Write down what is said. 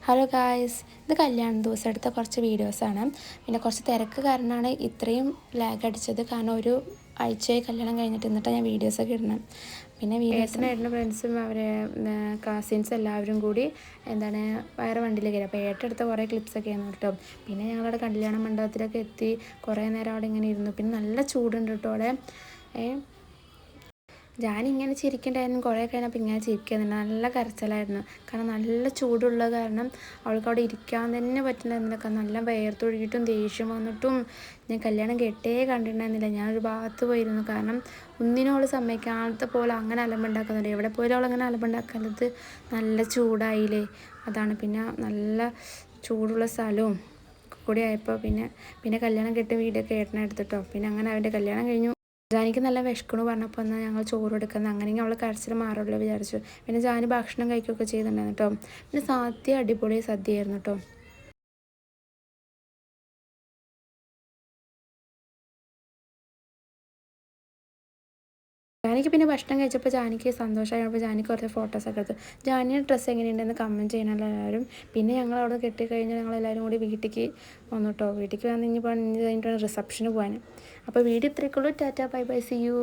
Hello guys, ഇത് കല്യാണ ദിവസം എടുത്ത കുറച്ച് വീഡിയോസാണ്. പിന്നെ കുറച്ച് തിരക്ക് കാരണമാണ് ഇത്രയും ലാഗ് അടിച്ചത്. കാരണം ഒരു ആഴ്ചയായി കല്യാണം കഴിഞ്ഞിട്ട് എന്നിട്ടാണ് ഞാൻ വീഡിയോസൊക്കെ ഇടുന്നത്. പിന്നെ ഏട്ടനായിരുന്നു ഫ്രണ്ട്സും അവരെ കസിൻസ് എല്ലാവരും കൂടി വേറെ വണ്ടിയിൽ കയറി. അപ്പോൾ ഏട്ടെടുത്ത കുറേ ക്ലിപ്സൊക്കെ ആയിരുന്നു കേട്ടോ. പിന്നെ ഞങ്ങളവിടെ കല്യാണ മണ്ഡപത്തിലൊക്കെ എത്തി കുറേ നേരം അവിടെ ഇങ്ങനെ ഇരുന്നു. പിന്നെ നല്ല ചൂടുണ്ട് കേട്ടോ അവിടെ. ഞാനിങ്ങനെ ചിരിക്കണ്ടായിരുന്നു. കുറേ കഴിഞ്ഞപ്പോൾ ഇങ്ങനെ ചിരിക്കുന്നുണ്ട്. നല്ല കരച്ചിലായിരുന്നു. കാരണം നല്ല ചൂടുള്ള കാരണം അവൾക്ക് അവിടെ ഇരിക്കാൻ തന്നെ പറ്റുന്നുണ്ടായിരുന്നില്ല. നല്ല വേർത്തൊഴുകിയിട്ടും ദേഷ്യം വന്നിട്ടും ഞാൻ കല്യാണം കെട്ടേ കണ്ടിട്ടുണ്ടായിരുന്നില്ല. ഞാനൊരു ഭാഗത്ത് പോയിരുന്നു. കാരണം ഒന്നിനും അവൾ സമ്മതിക്കാത്ത പോലെ അങ്ങനെ അലമ്പുണ്ടാക്കുന്നുണ്ട്. എവിടെ പോലും അവളങ്ങനെ അലമ്പുണ്ടാക്കുന്നത്. നല്ല ചൂടായില്ലേ, അതാണ്. പിന്നെ നല്ല ചൂടുള്ള സ്ഥലവും കൂടി ആയപ്പോൾ പിന്നെ കല്യാണം കെട്ടിയ വീഡിയോ ഒക്കെ ഏട്ടനെ എടുത്തിട്ടോ. പിന്നെ അങ്ങനെ അവൻ്റെ കല്യാണം കഴിഞ്ഞു. ജാനിക്ക് നല്ല വിശക്കണു പറഞ്ഞപ്പോൾ എന്നാൽ ഞങ്ങൾ ചോറ് എടുക്കുന്നത്. അങ്ങനെയെങ്കിൽ അവൾ കരച്ചിൽ മാറുമല്ലോ വിചാരിച്ചു. പിന്നെ ജാനി ഭക്ഷണം കഴിക്കുകയൊക്കെ ചെയ്തിട്ടുണ്ടായിരുന്നു കേട്ടോ. പിന്നെ സദ്യ അടിപൊളി സദ്യയായിരുന്നു കേട്ടോ. ജാനിക്ക് പിന്നെ ഭക്ഷണം കഴിച്ചപ്പോൾ ജാനിക്ക് സന്തോഷമായപ്പോൾ ജാനിക്ക് കുറച്ച് ഫോട്ടോസൊക്കെ എടുത്തു. ജാനിയുടെ ഡ്രസ്സ് എങ്ങനെയുണ്ടെന്ന് കമൻറ്റ് ചെയ്യണമല്ലോ എല്ലാവരും. പിന്നെ ഞങ്ങൾ അവിടെ കെട്ടിക്കഴിഞ്ഞാൽ ഞങ്ങളെല്ലാവരും കൂടി വീട്ടിലേക്ക് വന്നു കേട്ടോ. വീട്ടിലേക്ക് വന്ന് കഴിഞ്ഞിട്ട് റിസപ്ഷന് പോകാൻ. അപ്പോൾ വീഡിയോ ഇത്രയൊക്കെ ഉള്ളൂ. Tata, bye bye, see U.